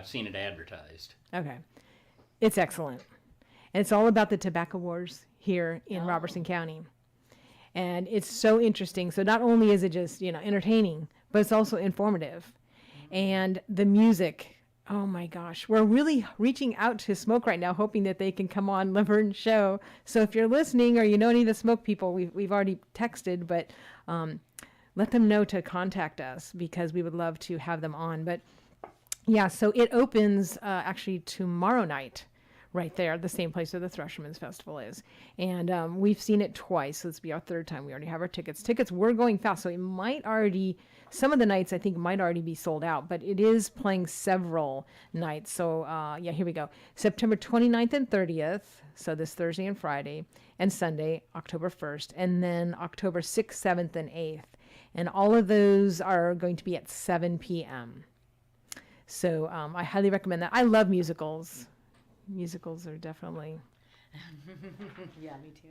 I've seen it advertised. Okay. It's excellent. And it's all about the tobacco wars here in Robertson County. And it's so interesting. So not only is it just, entertaining, but it's also informative. And the music, oh my gosh, we're really reaching out to Smoke right now, hoping that they can come on Laverne Show. So if you're listening or you know any of the Smoke people, we've already texted, but let them know to contact us because we would love to have them on. But yeah, so it opens actually tomorrow night. Right there, the same place where the Thresherman's Festival is. And we've seen it twice. So this will be our third time. We already have our tickets. Tickets were going fast, so it might already, some of the nights I think might already be sold out, but it is playing several nights. So yeah, here we go. September 29th and 30th, so this Thursday and Friday, and Sunday, October 1st, and then October 6th, 7th, and 8th. And all of those are going to be at 7 p.m. So I highly recommend that. I love musicals. Musicals are definitely. Yeah, me too.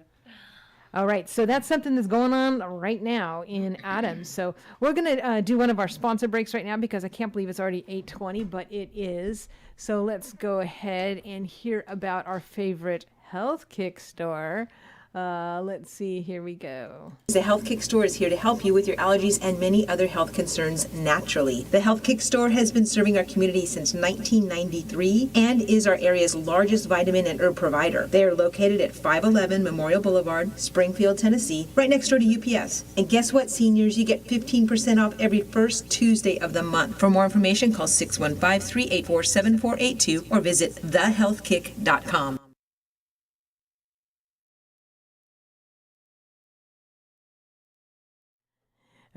All right, so that's something that's going on right now in Adams. So we're going to do one of our sponsor breaks right now because I can't believe it's already 8:20, but it is. So let's go ahead and hear about our favorite Health Kick store. Let's see, here we go. The Health Kick Store is here to help you with your allergies and many other health concerns naturally. The Health Kick Store has been serving our community since 1993 and is our area's largest vitamin and herb provider. They are located at 511 Memorial Boulevard, Springfield, Tennessee, right next door to UPS. And guess what, seniors? You get 15% off every first Tuesday of the month. For more information, call 615-384-7482 or visit thehealthkick.com.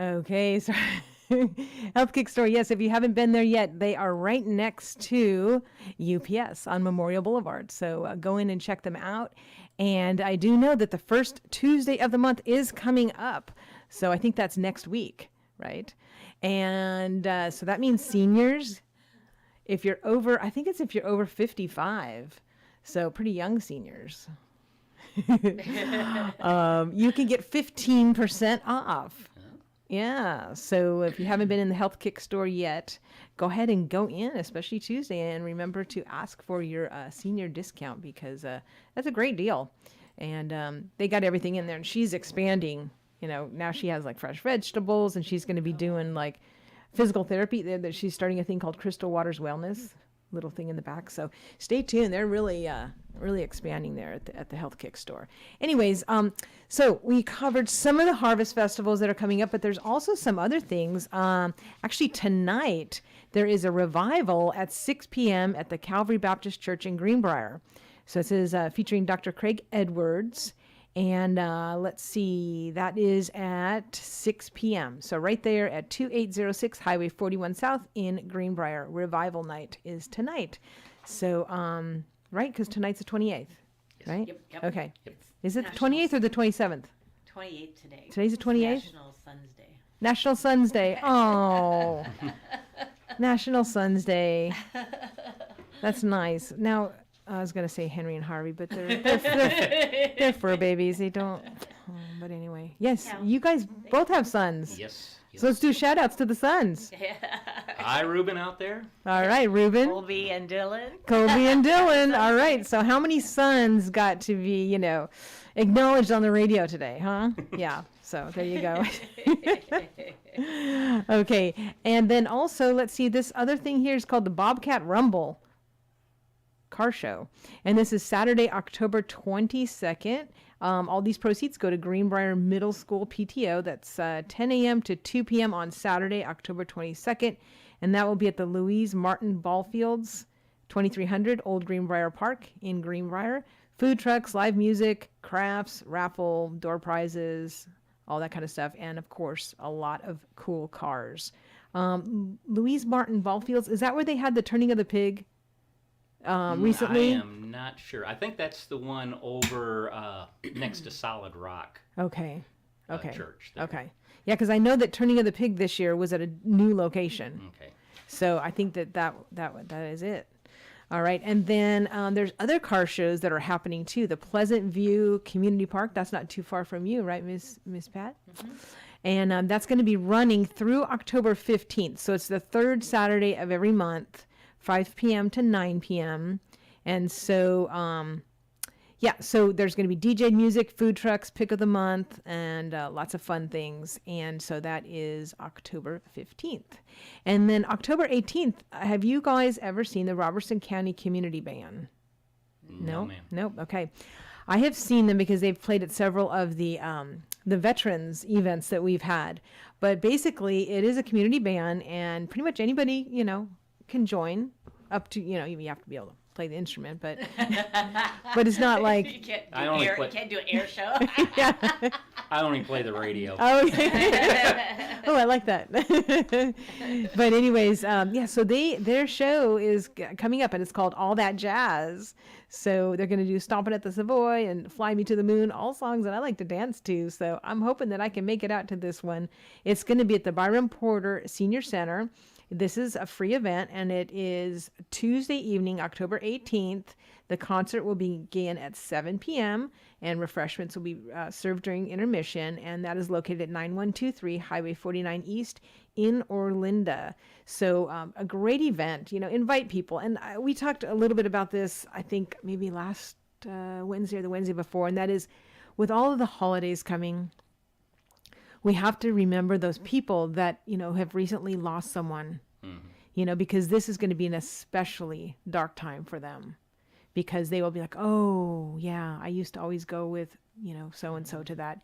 Okay, so Health Kick Store, yes, if you haven't been there yet, they are right next to UPS on Memorial Boulevard. So go in and check them out. And I do know that the first Tuesday of the month is coming up. So I think that's next week, right? And so that means seniors, if you're over, I think it's if you're over 55, so pretty young seniors. You can get 15% off. Yeah, so if you haven't been in the Health Kick Store yet, go ahead and go in, especially Tuesday, and remember to ask for your senior discount because that's a great deal. And they got everything in there, and she's expanding. Now she has like fresh vegetables, and she's going to be doing like physical therapy. That she's starting a thing called Crystal Waters Wellness, little thing in the back. So stay tuned. They're really expanding there at the Health Kick Store. Anyways, so we covered some of the harvest festivals that are coming up, but there's also some other things. Actually, tonight there is a revival at 6 p.m. at the Calvary Baptist Church in Greenbrier. So this is featuring Dr. Craig Edwards. And let's see, that is at 6 p.m. So right there at 2806 Highway 41 South in Greenbrier. Revival night is tonight. So, right, because tonight's the 28th, right? Yep. Okay. Yep. Is it National the 28th or the 27th? 28 today. Today's the 28th? National Sons Day. National Sons Day. Oh, National Sons Day. That's nice. Now, I was going to say Henry and Harvey, but they're fur babies. They don't. Oh, but anyway, yes, Yeah. you guys both have sons. Yes. So let's do shout outs to the sons. Hi, Ruben out there. All right, Ruben, Colby and Dylan. Colby, and Dylan. All right. So how many sons got to be, acknowledged on the radio today, huh? Yeah. So there you go. Okay. And then also, let's see, this other thing here is called the Bobcat Rumble car show. And this is Saturday, October 22nd. All these proceeds go to Greenbrier Middle School PTO. That's 10 a.m. to 2 p.m. on Saturday, October 22nd. And that will be at the Louise Martin Ballfields, 2300 Old Greenbrier Park in Greenbrier. Food trucks, live music, crafts, raffle, door prizes, all that kind of stuff. And of course, a lot of cool cars. Louise Martin Ballfields, is that where they had the turning of the pig? Recently? I am not sure. I think that's the one over next to Solid Rock Okay. Church. There. Okay. Yeah, because I know that Turning of the Pig this year was at a new location. Okay. So I think that is it. All right. And then there's other car shows that are happening too. The Pleasant View Community Park. That's not too far from you, right, Miss Pat? Mm-hmm. And that's going to be running through October 15th. So it's the third Saturday of every month 5 p.m. to 9 p.m. And so, yeah, so there's going to be DJ music, food trucks, pick of the month, and lots of fun things. And so that is October 15th. And then October 18th, have you guys ever seen the Robertson County Community Band? No, ma'am. Nope. Okay. I have seen them because they've played at several of the veterans events that we've had. But basically, it is a community band, and pretty much anybody, can join up to, you have to be able to play the instrument, but it's not like, You can't I do only air. play- You can't do an air show. yeah. I only play the radio. Oh, oh, I like that. But anyways, yeah, so their show is coming up, and it's called All That Jazz. So they're going to do Stompin' at the Savoy and Fly Me to the Moon, all songs that I like to dance to. So I'm hoping that I can make it out to this one. It's going to be at the Byron Porter Senior Center. This is a free event, and it is Tuesday evening, October 18th. The concert will begin at 7 p.m., and refreshments will be served during intermission, and that is located at 9123 Highway 49 East in Orlinda. So a great event, invite people. And we talked a little bit about this, I think, maybe last Wednesday or the Wednesday before, and that is with all of the holidays coming, we have to remember those people that, have recently lost someone, because this is going to be an especially dark time for them, because they will be like, oh, yeah, I used to always go with, so-and-so to that.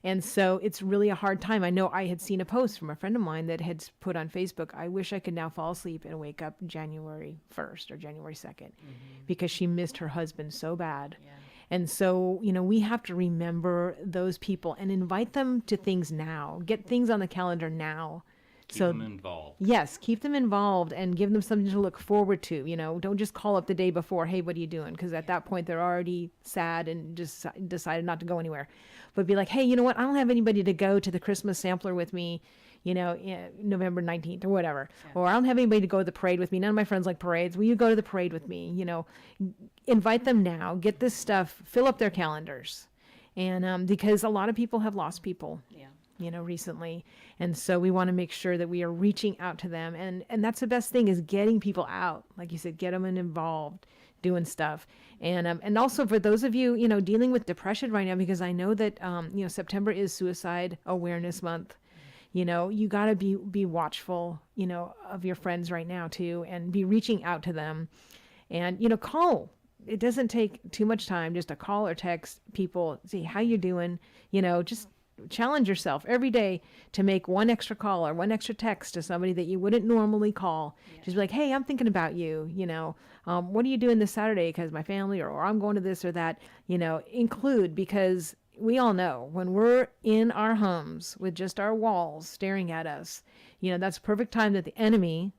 And so it's really a hard time. I know I had seen a post from a friend of mine that had put on Facebook, I wish I could now fall asleep and wake up January 1st or January 2nd, because she missed her husband so bad. Yeah. And so, we have to remember those people and invite them to things now. Get things on the calendar now. Keep them involved. Yes, keep them involved and give them something to look forward to. Don't just call up the day before, hey, what are you doing? Because at that point, they're already sad and just decided not to go anywhere. But be like, hey, you know what? I don't have anybody to go to the Christmas sampler with me, November 19th or whatever. Yeah. Or I don't have anybody to go to the parade with me. None of my friends like parades. Will you go to the parade with me? Invite them now. Get this stuff. Fill up their calendars. And because a lot of people have lost people. Yeah. Recently. And so we want to make sure that we are reaching out to them. And that's the best thing, is getting people out. Like you said, get them involved, doing stuff. And also for those of you, dealing with depression right now, because I know that, September is Suicide Awareness Month. You got to be watchful, of your friends right now too, and be reaching out to them and, call. It doesn't take too much time just to call or text people, see how you're doing, just challenge yourself every day to make one extra call or one extra text to somebody that you wouldn't normally call. Yeah. Just be like, hey, I'm thinking about you, what are you doing this Saturday? Because my family, or I'm going to this or that, include, because we all know when we're in our homes with just our walls staring at us, that's a perfect time that the enemy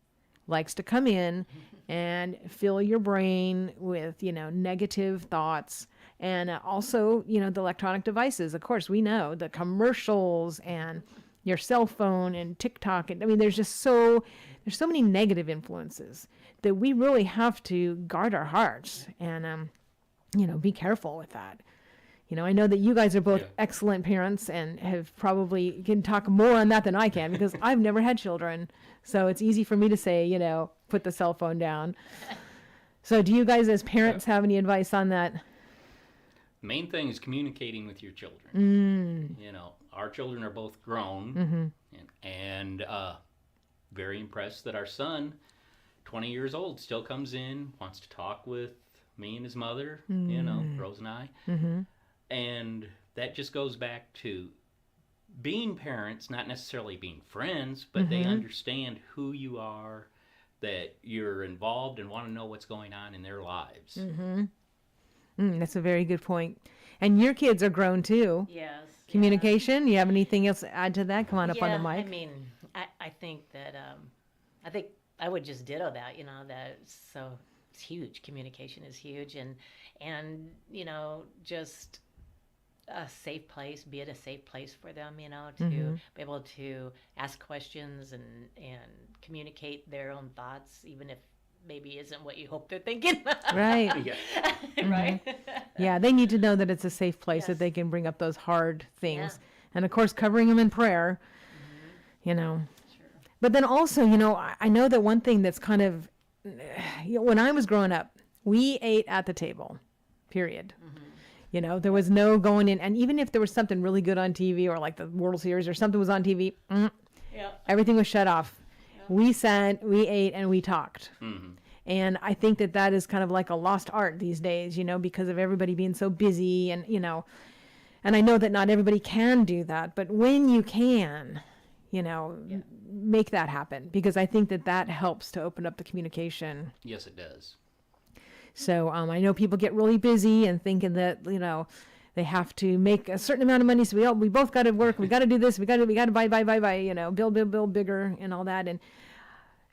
likes to come in and fill your brain with, negative thoughts. And also, the electronic devices. Of course, we know the commercials and your cell phone and TikTok. And there's so many negative influences that we really have to guard our hearts and, be careful with that. I know that you guys are both excellent parents and can talk more on that than I can, because I've never had children. So it's easy for me to say, put the cell phone down. So do you guys as parents have any advice on that? Main thing is communicating with your children. Our children are both grown, and very impressed that our son, 20 years old, still comes in, wants to talk with me and his mother, Rose and I. And that just goes back to being parents, not necessarily being friends, but they understand who you are, that you're involved and want to know what's going on in their lives. That's a very good point. And your kids are grown too. Yes. Communication, you have anything else to add to that? Come on up on the mic. I think that, I think I would just ditto that, that it's huge. Communication is huge. And just a safe place, be it a safe place for them, to be able to ask questions and communicate their own thoughts, even if maybe isn't what you hope they're thinking. Right. Right. Yeah, they need to know that it's a safe place, that they can bring up those hard things. And of course, covering them in prayer, Sure. But then also, I know that one thing that's kind of when I was growing up, we ate at the table, period. You know, there was no going in. And even if there was something really good on TV or like the World Series or something was on TV, Yeah. everything was shut off. We sat, we ate, and we talked. And I think that that is kind of like a lost art these days, you know, because of everybody being so busy and, you know, and I know that not everybody can do that, but when you can, you know, make that happen, because I think that that helps to open up the communication. Yes, it does. So I know people get really busy and thinking that, you know, they have to make a certain amount of money. So we both got to work. We got to do this. We got to buy, you know, build bigger and all that. And,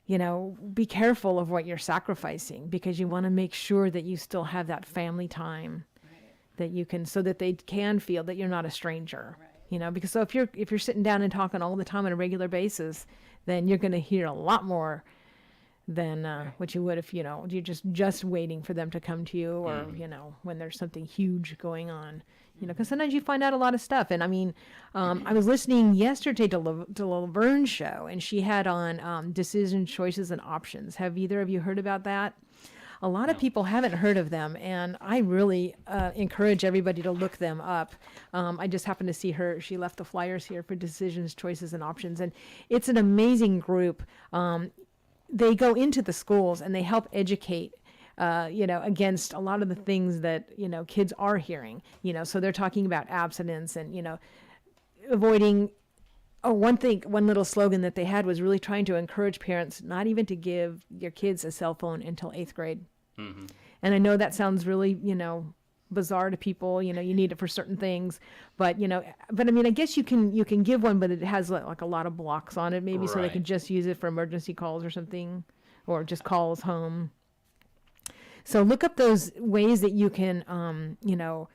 you know, be careful of what you're sacrificing, because you want to make sure that you still have that family time that you can, so that they can feel that you're not a stranger, you know, because so if you're sitting down and talking all the time on a regular basis, then you're going to hear a lot more than what you would if, you know, you're just waiting for them to come to you, or, you know, when there's something huge going on, you know, because sometimes you find out a lot of stuff. And I mean, I was listening yesterday to Laverne's show, and she had on decision, choices, and options. Have either of you heard about that? A lot of people haven't heard of them, and I really encourage everybody to look them up. I just happened to see she left the flyers here for decisions, choices, and options, and it's an amazing group. They go into the schools and they help educate, you know, against a lot of the things that, you know, kids are hearing, you know, so they're talking about abstinence and, you know, avoiding. Oh, one little slogan that they had was really trying to encourage parents not even to give your kids a cell phone until 8th grade. And I know that sounds really, you know, bizarre to people, you know, you need it for certain things, but, you know, but I mean, I guess you can give one, but it has like a lot of blocks on it, maybe, so they can just use it for emergency calls or something, or just calls home. So look up those ways that you can, you know,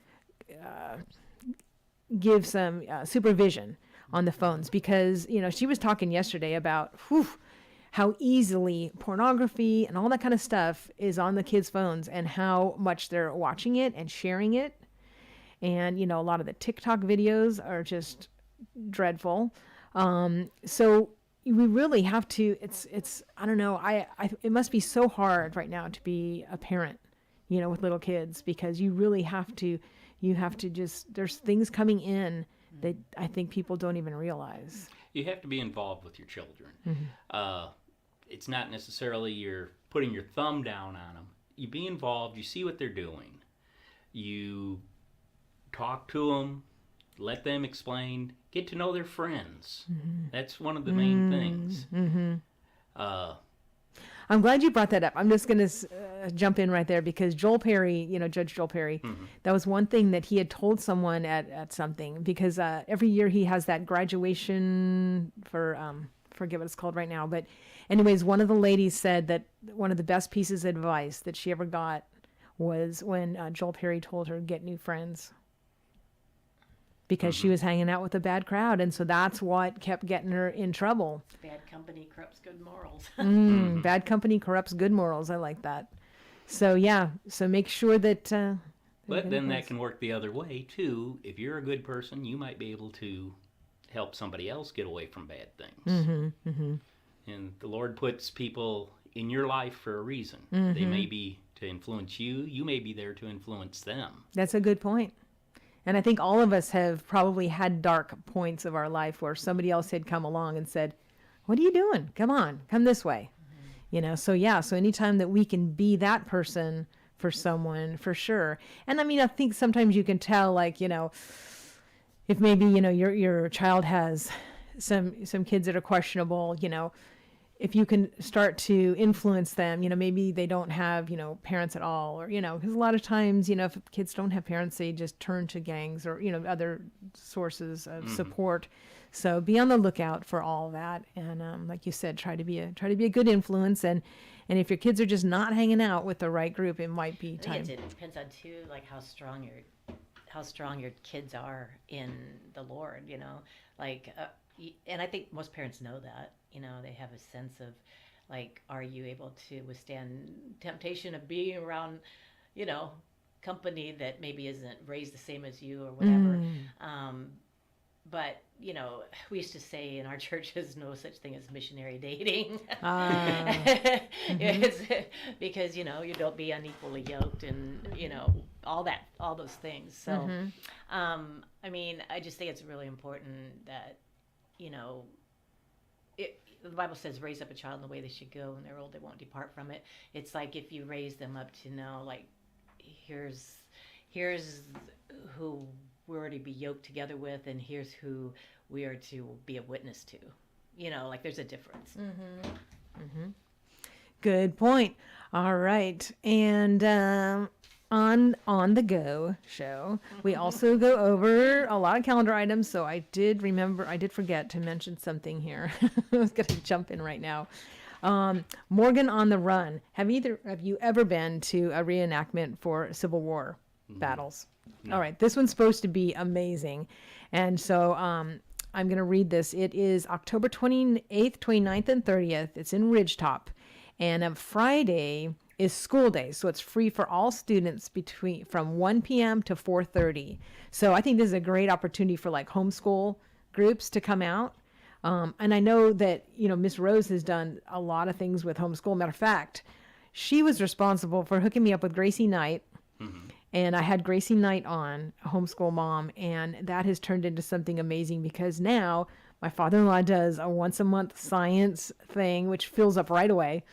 give some supervision on the phones, because, you know, she was talking yesterday about how easily pornography and all that kind of stuff is on the kids' phones, and how much they're watching it and sharing it. And, you know, a lot of the TikTok videos are just dreadful. So we really have to, it's, I don't know, it must be so hard right now to be a parent, you know, with little kids, because you really have to, just, there's things coming in that I think people don't even realize. You have to be involved with your children. It's not necessarily you're putting your thumb down on them. You be involved. You see what they're doing. You talk to them. Let them explain. Get to know their friends. That's one of the main things. I'm glad you brought that up. I'm just going to jump in right there, because Joel Perry, you know, Judge Joel Perry, that was one thing that he had told someone at something, because every year he has that graduation for, forget what it's called right now. But anyways, one of the ladies said that one of the best pieces of advice that she ever got was when Joel Perry told her to get new friends, because she was hanging out with a bad crowd. And so that's what kept getting her in trouble. Bad company corrupts good morals. Bad company corrupts good morals. I like that. So, yeah. So make sure that... but then that can work the other way, too. If you're a good person, you might be able to help somebody else get away from bad things. And the Lord puts people in your life for a reason. They may be to influence you. You may be there to influence them. That's a good point. And I think all of us have probably had dark points of our life where somebody else had come along and said, what are you doing? Come on, come this way. You know, so yeah, so anytime that we can be that person for someone, for sure. And I mean, I think sometimes you can tell, like, you know, if maybe, you know, your child has some kids that are questionable, you know, if you can start to influence them, you know, maybe they don't have, you know, parents at all, or, you know, because a lot of times, you know, if kids don't have parents, they just turn to gangs or, you know, other sources of support. So be on the lookout for all that. And like you said, try to be a good influence. And if your kids are just not hanging out with the right group, it might be time. I think it depends on too, like how strong your kids are in the Lord, you know, like, and I think most parents know that, you know, they have a sense of, like, are you able to withstand temptation of being around, you know, company that maybe isn't raised the same as you or whatever. but you know, we used to say in our church there's no such thing as missionary dating. It's because, you know, you don't be unequally yoked and, you know, all those things. So, I mean, I just think it's really important that, you know, the Bible says raise up a child in the way they should go, and they're old, they won't depart from it. It's like if you raise them up to know, like, here's who we're to be yoked together with, and here's who we are to be a witness to. You know, like there's a difference. Good point. All right. And on the go show, we also go over a lot of calendar items. So I did forget to mention something here. I was going to jump in right now. Morgan on the Run. Have you ever been to a reenactment for Civil War battles? No. All right. This one's supposed to be amazing. And so I'm going to read this. It is October 28th, 29th, and 30th. It's in Ridgetop. And on Friday is school day. So it's free for all students from 1 p.m. to 4:30. So I think this is a great opportunity for like homeschool groups to come out. And I know that, you know, Miss Rose has done a lot of things with homeschool. Matter of fact, she was responsible for hooking me up with Gracie Knight. And I had Gracie Knight on, a homeschool mom, and that has turned into something amazing because now my father-in-law does a once a month science thing, which fills up right away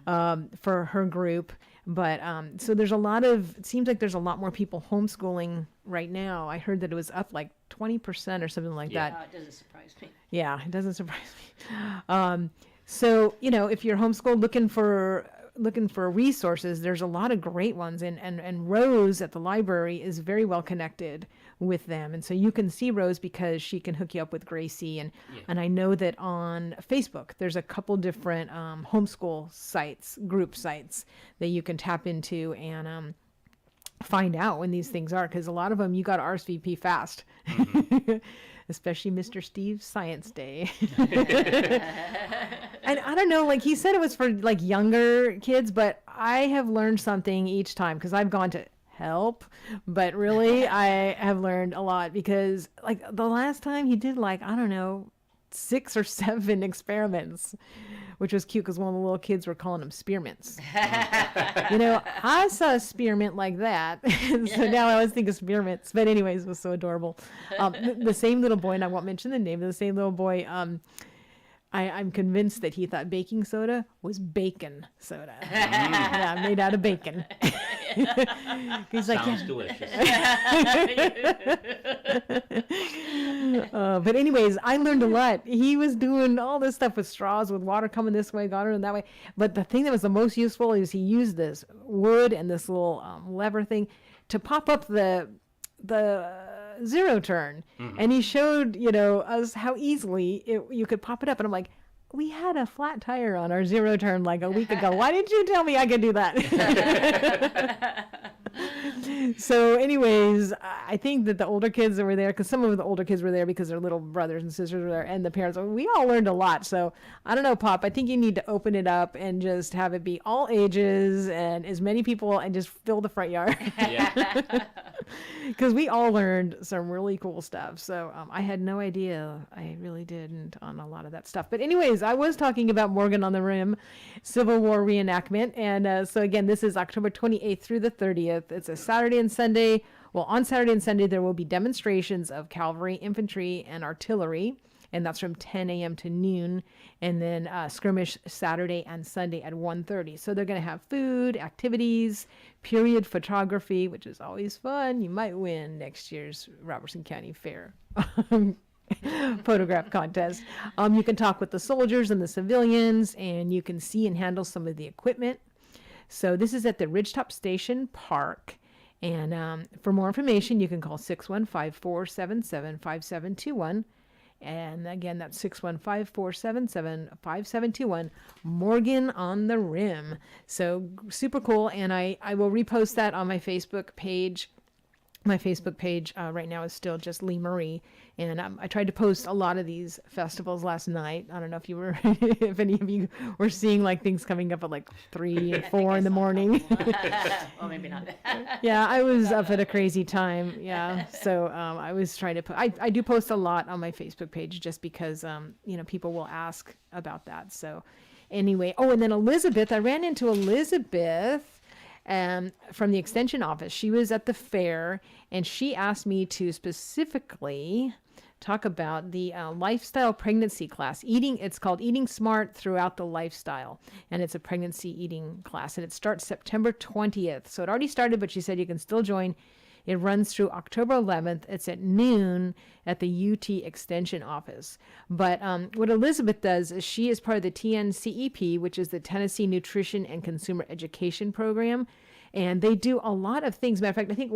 for her group. But so it seems like there's a lot more people homeschooling right now. I heard that it was up like 20% or something like that. It doesn't surprise me. Yeah, it doesn't surprise me. So, you know, if you're homeschooled looking for resources, there's a lot of great ones, and Rose at the library is very well connected with them, and so you can see Rose because she can hook you up with Gracie, and I know that on Facebook there's a couple different homeschool group sites that you can tap into and find out when these things are, because a lot of them you got to RSVP fast. Especially Mr. Steve's Science Day. And I don't know, like he said it was for like younger kids, but I have learned something each time because I've gone to help, but really I have learned a lot because like the last time he did like, I don't know, 6 or 7 experiments, which was cute because one of the little kids were calling them spearmints. You know, I saw a spearmint like that. So now I always think of spearmints. But anyways, it was so adorable. The same little boy, and I won't mention the name of the same little boy, I'm convinced that he thought baking soda was bacon soda. Yeah, made out of bacon. He's like, sounds delicious. But anyways, I learned a lot. He was doing all this stuff with straws, with water coming this way, water and that way. But the thing that was the most useful is he used this wood and this little lever thing to pop up the zero turn. And he showed, you know, us how easily you could pop it up. And I'm like, we had a flat tire on our zero turn like a week ago. Why didn't you tell me I could do that? So anyways, I think that the older kids that were there, because some of the older kids were there because their little brothers and sisters were there, and the parents, we all learned a lot. So I don't know, Pop, I think you need to open it up and just have it be all ages and as many people and just fill the front yard. Yeah. Because we all learned some really cool stuff. So I had no idea. I really didn't on a lot of that stuff. But anyways, I was talking about Morgan on the Rim Civil War reenactment. And so again, this is October 28th through the 30th. It's a Saturday and Sunday. Well, on Saturday and Sunday, there will be demonstrations of cavalry, infantry, and artillery. And that's from 10 a.m. to noon. And then skirmish Saturday and Sunday at 1:30. So they're going to have food, activities, period photography, which is always fun. You might win next year's Robertson County Fair photograph contest. You can talk with the soldiers and the civilians, and you can see and handle some of the equipment. So this is at the Ridgetop Station Park. And for more information, you can call 615-477-5721. And again, that's 615-477-5721. Morgan on the Rim. So super cool. And I will repost that on my Facebook page My Facebook page right now is still just Lee Marie, and I tried to post a lot of these festivals last night. I don't know if you were, if any of you were seeing like things coming up at like 3 and 4 in the morning. Well, maybe not. Yeah, I was up at a crazy time. Yeah, so I was trying to put. I do post a lot on my Facebook page just because people will ask about that. So anyway, and then Elizabeth, I ran into Elizabeth from the extension office. She was at the fair, and she asked me to specifically talk about the lifestyle pregnancy class. It's called Eating Smart Throughout the Lifestyle, and it's a pregnancy eating class, and it starts September 20th. So it already started, but she said you can still join. It runs through October 11th. It's at noon at the UT Extension office. But what Elizabeth does is she is part of the TNCEP, which is the Tennessee Nutrition and Consumer Education Program. And they do a lot of things. Matter of fact, I think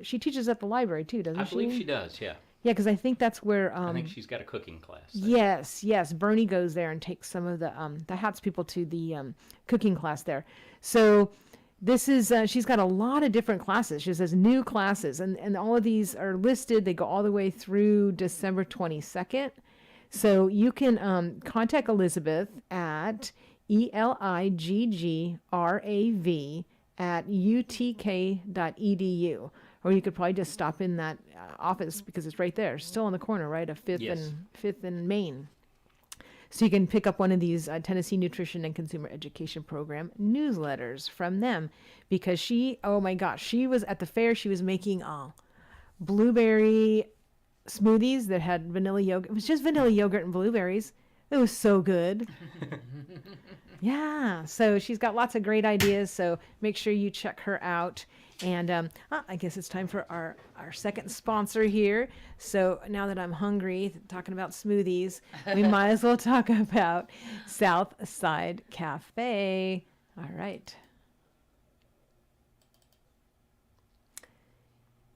she teaches at the library too, doesn't she? I believe she does, yeah. Yeah, because I think that's where. I think she's got a cooking class there. Yes. Bernie goes there and takes some of the Hats people to the cooking class there. So this is she's got a lot of different classes. She says new classes, and all of these are listed. They go all the way through December 22nd. So you can contact Elizabeth at eliggrav@utk.edu. Or you could probably just stop in that office because it's right there, still on the corner, right, of 5th and Main. So you can pick up one of these Tennessee Nutrition and Consumer Education Program newsletters from them, because oh my gosh, she was at the fair. She was making blueberry smoothies that had vanilla yogurt. It was just vanilla yogurt and blueberries. It was so good. Yeah, so she's got lots of great ideas. So make sure you check her out. And I guess it's time for our second sponsor here. So now that I'm hungry, talking about smoothies, we might as well talk about Southside Cafe. All right.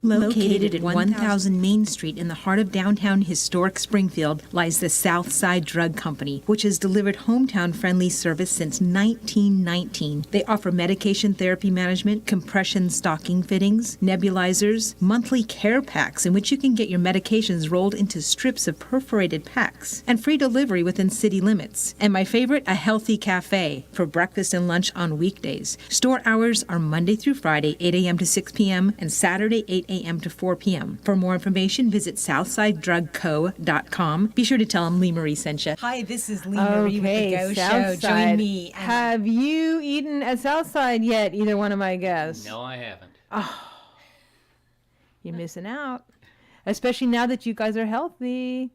Located at 1000 Main Street in the heart of downtown historic Springfield lies the Southside Drug Company, which has delivered hometown-friendly service since 1919. They offer medication therapy management, compression stocking fittings, nebulizers, monthly care packs in which you can get your medications rolled into strips of perforated packs, and free delivery within city limits. And my favorite, a healthy cafe for breakfast and lunch on weekdays. Store hours are Monday through Friday, 8 a.m. to 6 p.m., and Saturday, 8 a.m. to 4 p.m. For more information, visit SouthsideDrugCo.com. Be sure to tell them Lee Marie sent you. Hi, this is Lee Marie with the Go Show. Southside. Join me. Have you eaten at Southside yet, either one of my guests? No, I haven't. You're missing out, especially now that you guys are healthy.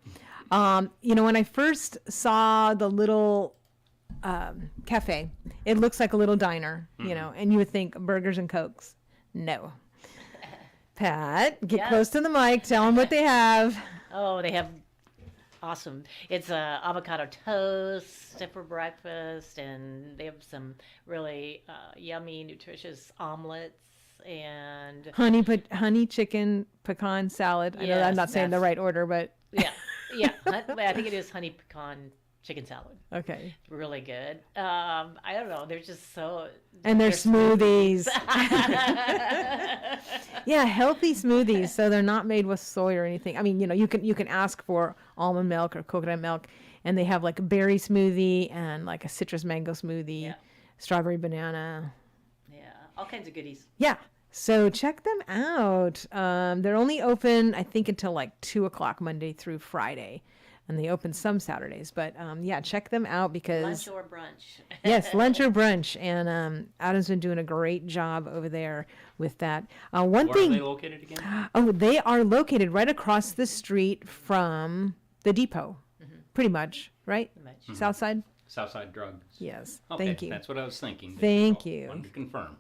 When I first saw the little cafe, it looks like a little diner, and you would think burgers and Cokes. No. Pat, get close to the mic. Tell them what they have. Oh, they have awesome. It's avocado toast for breakfast, and they have some really yummy, nutritious omelets and honey chicken pecan salad. I know I'm not saying the right order, but yeah. I think it is honey pecan chicken salad. Okay. Really good. I don't know. They're just so. And they're smoothies. Yeah, healthy smoothies. So they're not made with soy or anything. I mean, you can ask for almond milk or coconut milk, and they have like a berry smoothie and like a citrus mango smoothie, strawberry banana. Yeah, all kinds of goodies. Yeah. So check them out. They're only open, I think, until like 2:00 Monday through Friday. And they open some Saturdays, but check them out because lunch or brunch. Yes, lunch or brunch, and Adam's been doing a great job over there with that. Where are they located again? Oh, they are located right across the street from the depot, pretty much, right? Pretty much. Mm-hmm. Southside. Southside Drugs. Yes. Okay, Thank you. That's what I was thinking. Thank you. Wanted to confirm.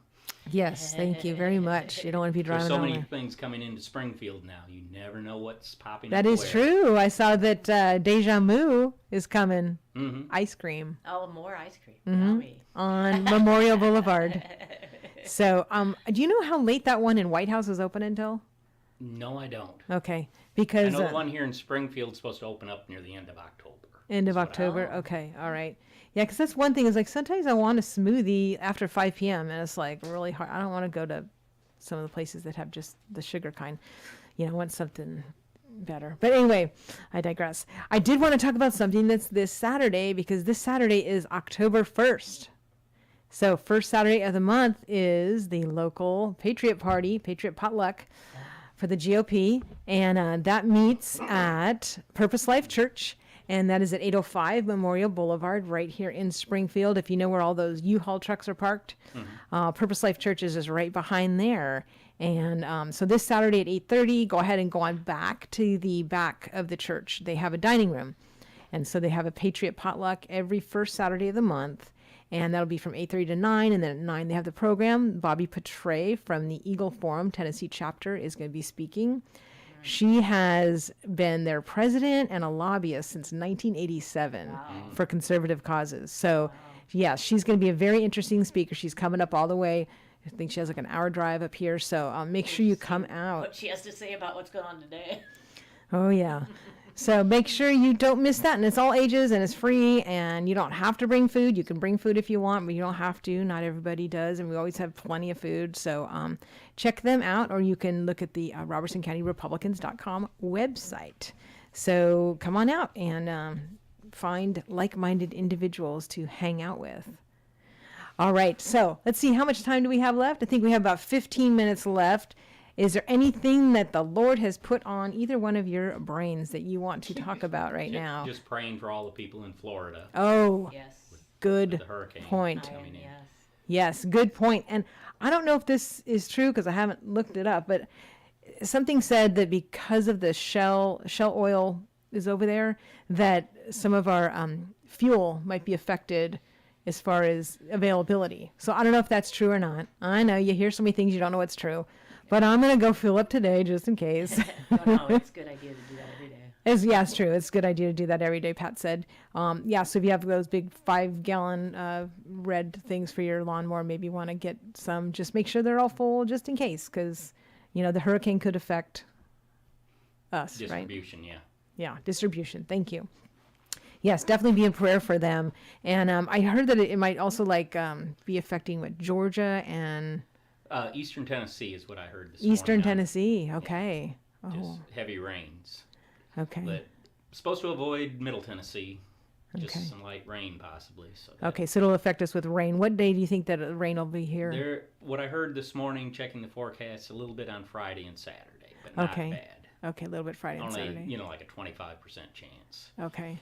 Yes, thank you very much. You don't want to be driving There's so over. many things coming into Springfield now. You never know what's popping That up. is true. I saw that Deja Mu is coming. Mm-hmm. Ice cream. Oh, more ice cream. Yummy. On Memorial Boulevard. So, do you know how late that one in White House is open until? No, I don't. Okay, I because know the one here in Springfield is supposed to open up near the end of October. end of That's what October. Okay, all right. Yeah, because that's one thing is like sometimes I want a smoothie after 5 p.m. and it's like really hard. I don't want to go to some of the places that have just the sugar kind, want something better. But anyway, I digress. I did want to talk about something that's this Saturday, because this Saturday is October 1st. So first Saturday of the month is the local Patriot Party, Patriot Potluck for the GOP. And that meets at Purpose Life Church. And that is at 805 Memorial Boulevard right here in Springfield. If you know where all those U-Haul trucks are parked, Purpose Life Church is just right behind there. And so this Saturday at 8:30, go ahead and go on back to the back of the church. They have a dining room. And so they have a Patriot Potluck every first Saturday of the month. And that'll be from 8:30 to 9. And then at 9, they have the program. Bobby Petray from the Eagle Forum, Tennessee chapter, is going to be speaking. She has been their president and a lobbyist since 1987 for conservative causes. So, yeah, she's going to be a very interesting speaker. She's coming up all the way. I think she has like an hour drive up here. So make sure you come out. What she has to say about what's going on today. Oh, yeah. So make sure you don't miss that. And it's all ages and it's free, and you don't have to bring food. You can bring food if you want, but you don't have to. Not everybody does. And we always have plenty of food. So check them out, or you can look at the RobertsonCountyRepublicans.com website. So come on out and find like-minded individuals to hang out with. All right. So let's see. How much time do we have left? I think we have about 15 minutes left. Is there anything that the Lord has put on either one of your brains that you want to talk about right now? Just praying for all the people in Florida. Oh, Yes. With good the hurricane point. coming in. Yes. Yes, good point. And I don't know if this is true because I haven't looked it up, but something said that because of the shell oil is over there, that some of our fuel might be affected as far as availability. So I don't know if that's true or not. I know you hear so many things you don't know what's true. But I'm going to go fill up today just in case. No, it's a good idea to do that every day. It's true. It's a good idea to do that every day, Pat said. So if you have those big 5-gallon red things for your lawnmower, maybe you want to get some. Just make sure they're all full just in case, because, the hurricane could affect us, Distribution, right? Yeah, distribution. Thank you. Yes, definitely be in prayer for them. And I heard that it might also be affecting, Georgia and... Eastern Tennessee is what I heard this morning. Eastern Tennessee, okay. Just heavy rains. Okay. But supposed to avoid Middle Tennessee. Just Okay. some light rain possibly. So Okay, so it'll affect us with rain. What day do you think that rain will be here? what I heard this morning, checking the forecast, a little bit on Friday and Saturday, but not Okay. bad. Okay, a little bit Friday and Only, Saturday. like a 25% chance. Okay.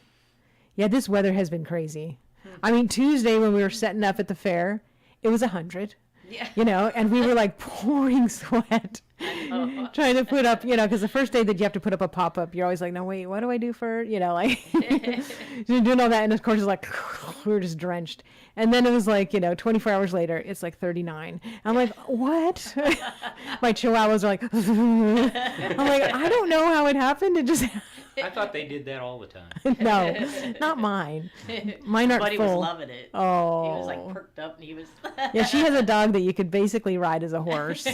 Yeah, this weather has been crazy. I mean, Tuesday when we were setting up at the fair, it was 100. Yeah. And we were like pouring sweat trying to put up, because the first day that you have to put up a pop-up, you're always like, no, wait, what do I do for, you're doing all that. And of course, it's like, we were just drenched. And then it was like, 24 hours later, it's like 39. I'm like, what? My chihuahuas are like, I'm like, I don't know how it happened. It just, I thought they did that all the time. no, not mine. Mine aren't Buddy full. was loving it. Oh. He was like perked up and he was. Yeah, she has a dog that you could basically ride as a horse.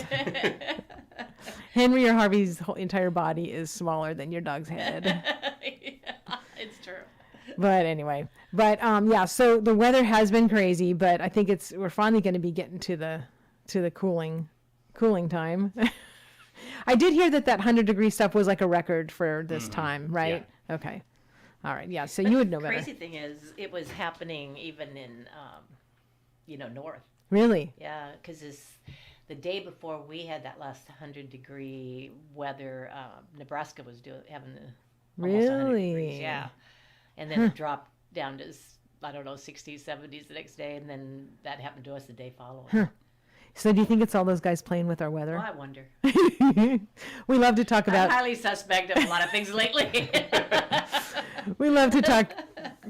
Henry or Harvey's whole entire body is smaller than your dog's head. Yeah, it's true. But anyway, so the weather has been crazy, but I think we're finally going to be getting to the cooling time. I did hear that 100-degree stuff was like a record for this time, right? Yeah. Okay. All right. Yeah. So you would know better. The crazy thing is, it was happening even in, north. Really? Yeah, because the day before we had that last 100-degree weather, Nebraska was having almost 100 degrees. Really? Yeah, and then it dropped down to 60s, 70s the next day, and then that happened to us the day following. So do you think it's all those guys playing with our weather? Well, I wonder. We love to talk I'm about. highly suspect of a lot of things lately. We love to talk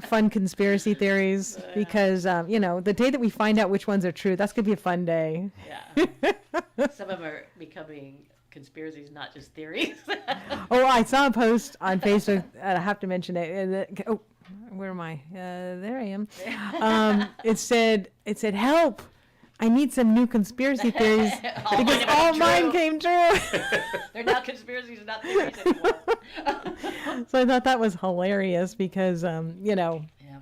fun conspiracy theories because, the day that we find out which ones are true, that's going to be a fun day. Yeah. Some of them are becoming conspiracies, not just theories. Oh, I saw a post on Facebook. I have to mention it. Oh, where am I? There I am. It said, help. I need some new conspiracy theories because all mine came true. They're not conspiracies, not theories anymore. So I thought that was hilarious because, Yeah,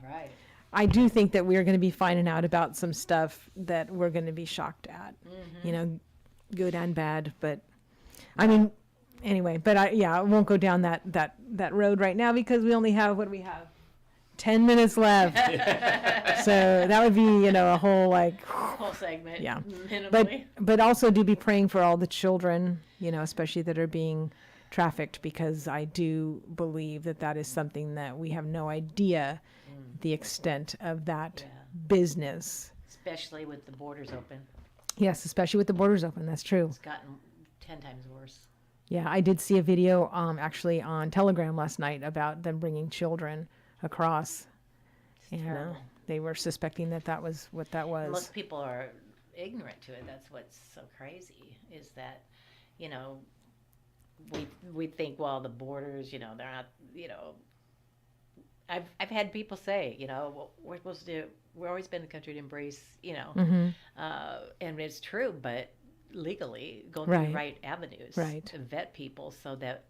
right. I do think that we're going to be finding out about some stuff that we're going to be shocked at. good and bad. But I mean, anyway, but I won't go down that road right now because we only have, what do we have? 10 minutes left. So that would be, a whole Whole segment. Yeah. Minimally. but also do be praying for all the children, especially that are being trafficked, because I do believe that is something that we have no idea the extent of that business. Especially with the borders open. Yes, especially with the borders open. That's true. It's gotten 10 times worse. Yeah, I did see a video actually on Telegram last night about them bringing children across. And terrible. they were suspecting that was what that was. Most people are ignorant to it. That's what's so crazy is that, we think, well, the borders, they're not, I've had people say, well, we're supposed to, we've always been the country to embrace, and it's true, but legally go through the right avenues to vet people so that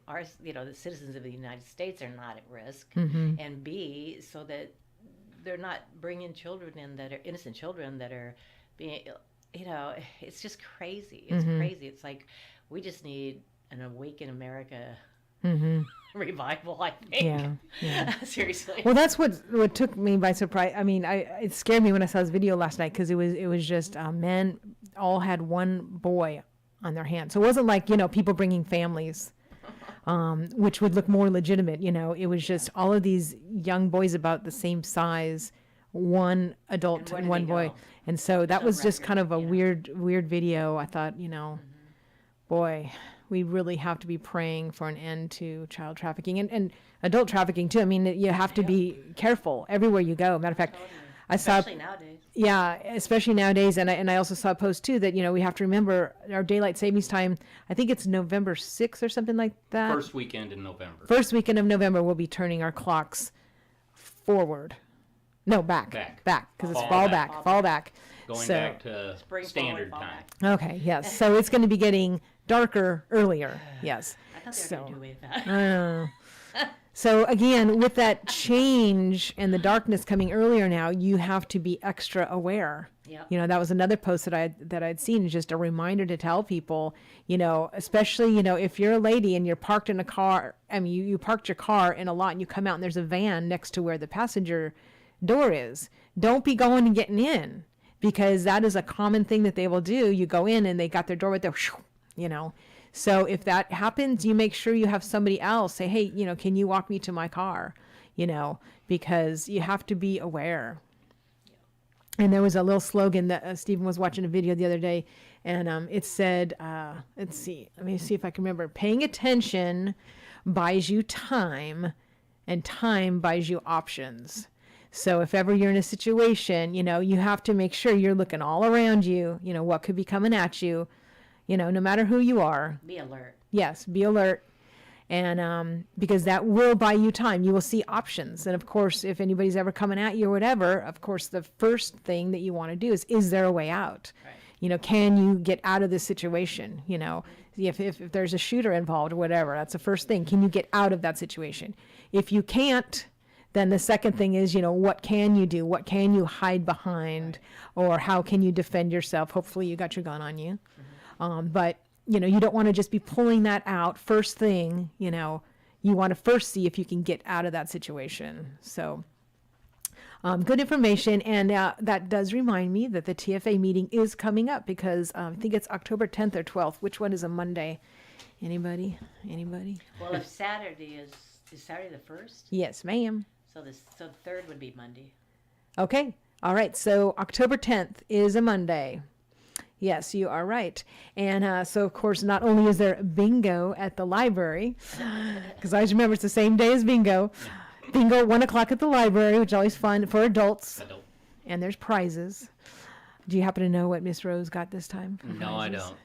our, the citizens of the United States are not at risk, and B, so that they're not bringing children in that are innocent children that are being, it's just crazy. It's crazy. It's like we just need an Awaken America revival, I think. Yeah. Seriously. Well, that's what took me by surprise. I mean, it scared me when I saw this video last night because it was just men all had one boy on their hand. So it wasn't like people bringing families, which would look more legitimate. It was just all of these young boys about the same size, one adult and one boy. And so that was just kind of a weird video. I thought, boy, we really have to be praying for an end to child trafficking and adult trafficking too. I mean, you have to be careful everywhere you go. Matter of fact, I saw, especially nowadays. Yeah, especially nowadays. And I also saw a post too that, we have to remember our daylight savings time. I think it's November 6th or something like that. First weekend in November. First weekend of November, we'll be turning our clocks forward. No, back. Because it's fall back. Going back to standard time. Okay, yes. So it's going to be getting darker earlier. Yes. I thought they were going to do away with that. So again, with that change and the darkness coming earlier now, you have to be extra aware. Yep. That was another post that I'd seen, just a reminder to tell people, especially, if you're a lady and you're parked in a car, I mean, you parked your car in a lot and you come out and there's a van next to where the passenger door is. Don't be going and getting in, because that is a common thing that they will do. You go in and they got their door with their, So if that happens, you make sure you have somebody else say, hey, can you walk me to my car? Because you have to be aware. And there was a little slogan that Stephen was watching a video the other day, and it said, let me see if I can remember. Paying attention buys you time, and time buys you options. So if ever you're in a situation, you have to make sure you're looking all around you, what could be coming at you, no matter who you are. Be alert. Yes, be alert. And because that will buy you time. You will see options. And of course, if anybody's ever coming at you or whatever, of course, the first thing that you want to do is there a way out? Right. Can you get out of this situation? If there's a shooter involved or whatever, that's the first thing. Can you get out of that situation? If you can't, then the second thing is, what can you do? What can you hide behind? Or how can you defend yourself? Hopefully you got your gun on you. But you don't want to just be pulling that out first thing. You want to first see if you can get out of that situation. So good information. And that does remind me that the TFA meeting is coming up, because I think it's October 10th or 12th. Which one is a Monday? Anybody? Well, if Saturday is Saturday the 1st? Yes, ma'am. So the third would be Monday. Okay. All right. So October 10th is a Monday. Yes, you are right. And so, of course, not only is there bingo at the library, because I always remember it's the same day as bingo. Bingo at 1 o'clock at the library, which is always fun for adults. And there's prizes. Do you happen to know what Miss Rose got this time? No, I don't.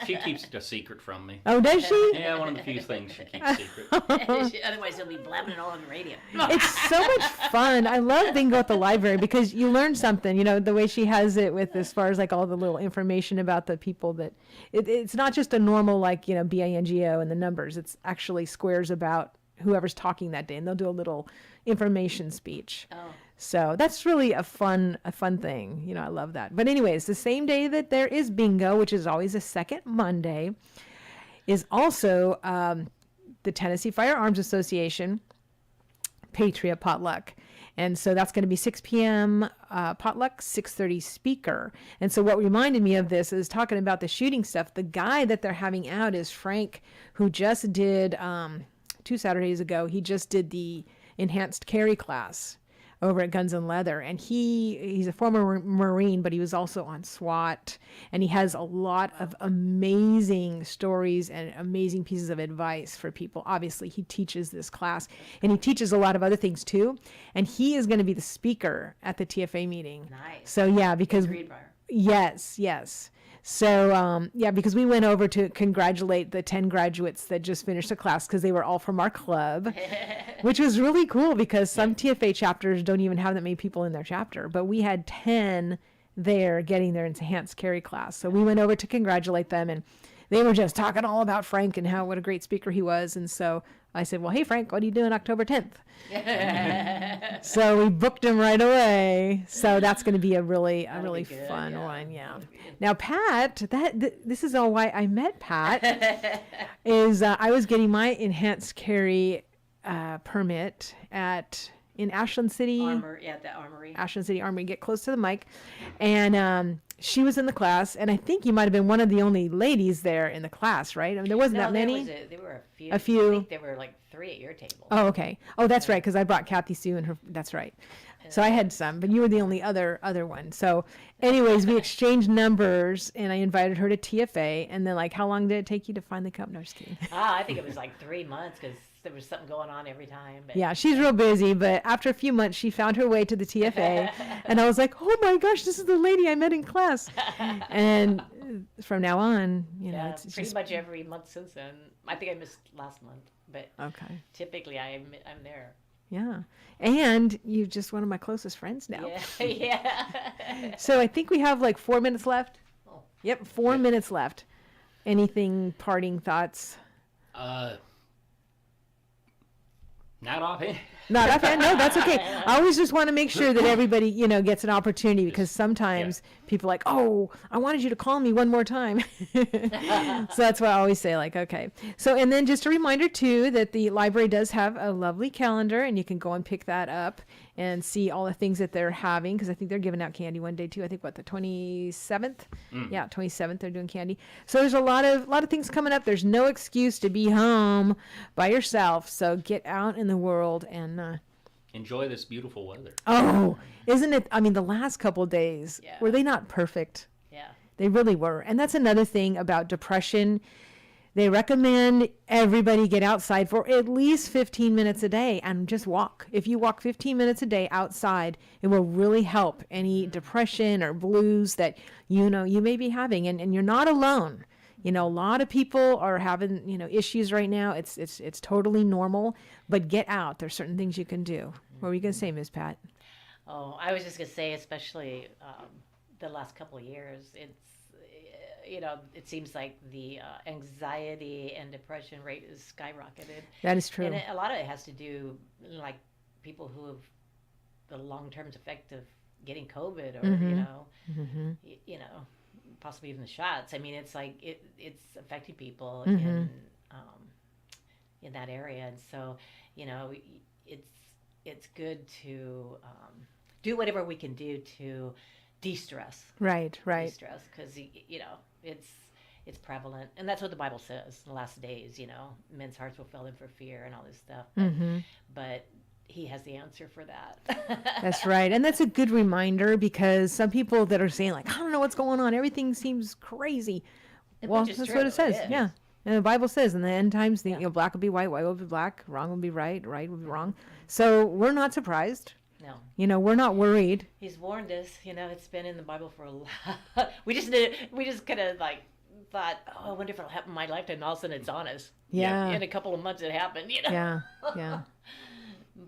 She keeps it a secret from me. Oh, does she? Yeah, one of the few things she keeps secret. Otherwise, he'll be blabbing it all on the radio. It's so much fun. I love bingo at the library because you learn something, the way she has it with as far as like all the little information about the people that it's not just a normal BINGO and the numbers. It's actually squares about whoever's talking that day, and they'll do a little information speech. Oh. So that's really a fun thing. I love that. But anyways, the same day that there is bingo, which is always the second Monday, is also the Tennessee Firearms Association Patriot Potluck. And so that's going to be 6 p.m. Potluck, 6:30 speaker. And so what reminded me of this is talking about the shooting stuff. The guy that they're having out is Frank, who just did 2 Saturdays ago. He just did the enhanced carry class over at Guns and Leather, and he's a former Marine, but he was also on SWAT, and he has a lot of amazing stories and amazing pieces of advice for people. Obviously, he teaches this class, and he teaches a lot of other things too, and he is going to be the speaker at the TFA meeting. Nice. So yeah, because Greenbrier. yes. So, because we went over to congratulate the 10 graduates that just finished the class because they were all from our club, which was really cool because some TFA chapters don't even have that many people in their chapter. But we had 10 there getting their enhanced carry class. So we went over to congratulate them, and they were just talking all about Frank and what a great speaker he was. And so I said, well, hey, Frank, what are you doing October 10th? So we booked him right away. So that's going to be a really good, fun yeah. one. Yeah. Now, Pat, this is all why I met Pat, is I was getting my enhanced carry permit in Ashland City. The Armory. Ashland City Armory. Get close to the mic. And she was in the class, and I think you might have been one of the only ladies there in the class, right? I mean, there wasn't that many. There were a few. A few. I think there were like 3 at your table. Oh, okay. Oh, that's right, because I brought Kathy Sue and her. That's right. So I had some, but you were the only other one. So, anyways, we exchanged numbers, and I invited her to TFA. And then, how long did it take you to finally come? No, just kidding. I think it was like 3 months because there was something going on every time. But Yeah, she's real busy, but after a few months, she found her way to the TFA, and I was like, "Oh my gosh, this is the lady I met in class." And from now on, it's pretty just much every month since then. I think I missed last month, but okay. typically I'm there. Yeah, and you're just one of my closest friends now. Yeah, yeah. So I think we have 4 minutes left. Oh. Yep, 4 minutes left. Anything parting thoughts? Not offhand. Not offhand. No, that's okay. I always just want to make sure that everybody, gets an opportunity because sometimes people are like, oh, I wanted you to call me one more time. So that's why I always say okay. So, and then just a reminder too, that the library does have a lovely calendar and you can go and pick that up and see all the things that they're having. Cause I think they're giving out candy one day too. I think the 27th. Yeah. 27th. They're doing candy. So there's a lot of things coming up. There's no excuse to be home by yourself. So get out in the world and, Enjoy this beautiful weather. oh, isn't it? I mean, the last couple of days, Yeah. were they not perfect? Yeah. They really were. And that's another thing about depression. They recommend everybody get outside for at least 15 minutes a day and just walk. If you walk 15 minutes a day outside, it will really help any depression or blues that you may be having. And you're not alone. A lot of people are having, issues right now. It's totally normal, but get out. There's certain things you can do. What were you going to say, Ms. Pat? Oh, I was just going to say, especially the last couple of years, it's, it seems like the anxiety and depression rate is skyrocketed. That is true. And a lot of it has to do, people who have the long-term effect of getting COVID or, possibly even the shots. I mean, it's it's affecting people in that area. And so, it's good to do whatever we can do to de-stress. Right. De-stress, because, it's prevalent. And that's what the Bible says in the last days, men's hearts will fail them for fear and all this stuff. But he has the answer for that. That's right. And that's a good reminder because some people that are saying I don't know what's going on. Everything seems crazy. Well, Which is that's true, what it says. it is. Yeah. And the Bible says in the end times, black will be white will be black, wrong will be right will be wrong. So we're not surprised. No. We're not worried. He's warned us. It's been in the Bible for a lot. We just kind of thought, oh, I wonder if it'll happen in my lifetime. And all of a sudden it's on us. Yeah. In a couple of months it happened, Yeah. Yeah.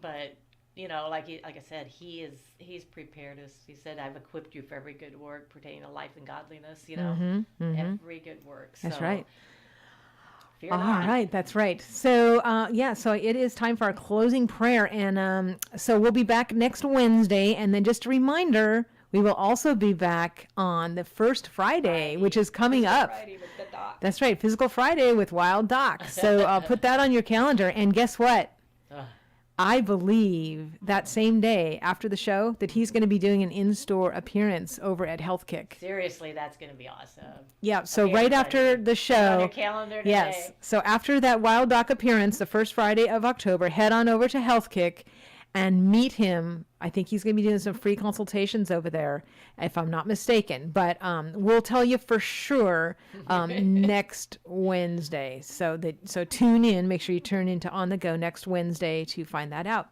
But like I said, he's prepared us. He said, "I've equipped you for every good work pertaining to life and godliness." Every good work. That's So right. Fear All not. right, that's right. So, so it is time for our closing prayer. And so we'll be back next Wednesday. And then just a reminder, we will also be back on the first Friday, which is coming up. That's right, Physical Friday with Wild Doc. So put that on your calendar. And guess what? I believe that same day after the show that he's going to be doing an in-store appearance over at Health Kick. Seriously, that's going to be awesome. Yeah, so Okay, right everybody, after the Put it on show. your calendar today. Yes. So after that Wild Doc appearance, the first Friday of October, head on over to Health Kick and meet him. I think he's going to be doing some free consultations over there, if I'm not mistaken. But we'll tell you for sure next Wednesday. So tune in. Make sure you turn into On the Go next Wednesday to find that out.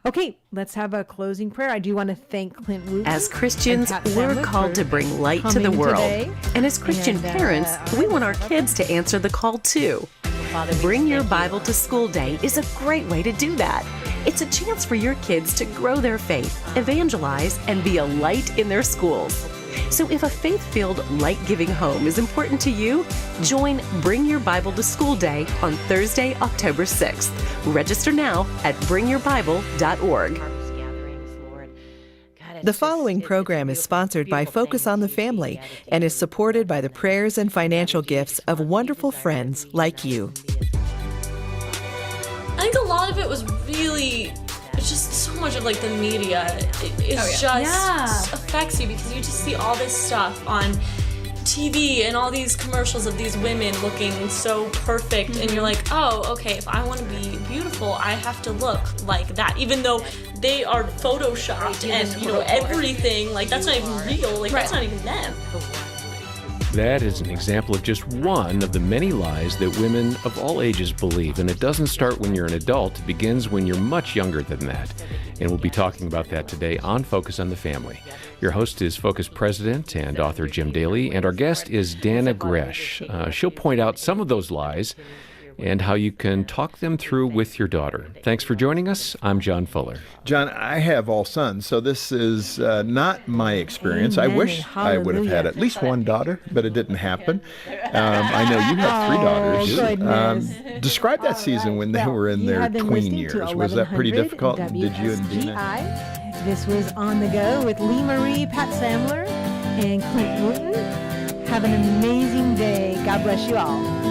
Okay, let's have a closing prayer. I do want to thank Clint Wooten. As Christians, and Pat we're Sandler called for to bring light to the coming world. today. And as Christian And, parents, we want our kids to answer the call too. Father, we Bring just Your thank you. Bible to School Day is a great way to do that. It's a chance for your kids to grow their faith, evangelize, and be a light in their schools. So if a faith-filled, light-giving home is important to you, join Bring Your Bible to School Day on Thursday, October 6th. Register now at bringyourbible.org. Harvest gatherings, Lord. God, it's The just- following it's a program is beautiful- sponsored by beautiful Focus thing on the to be Family gathered and is together. supported by the prayers and financial gifts of wonderful friends like you. I think a lot of it was really, it's just so much of like the media. Just affects you because you just see all this stuff on TV and all these commercials of these women looking so perfect, and you're like, oh, okay, if I want to be beautiful, I have to look like that, even though they are photoshopped and everything. Like that's not even real. Like that's not even them. That is an example of just one of the many lies that women of all ages believe. And it doesn't start when you're an adult, it begins when you're much younger than that. And we'll be talking about that today on Focus on the Family. Your host is Focus President and author Jim Daly, and our guest is Dana Gresh. She'll point out some of those lies and how you can talk them through with your daughter. Thanks for joining us. I'm John Fuller. John, I have all sons, so this is not my experience. I Amen. wish I would have had Hallelujah. at least one daughter, but it didn't happen. I know you have three daughters. goodness. Describe that season when they were in You their have been tween listening years. to Was that pretty 1100 difficult? Did you and Dina? WSGI. This was On the Go with Lee Marie, Pat Sandler, and Clint Wooten. Have an amazing day. God bless you all.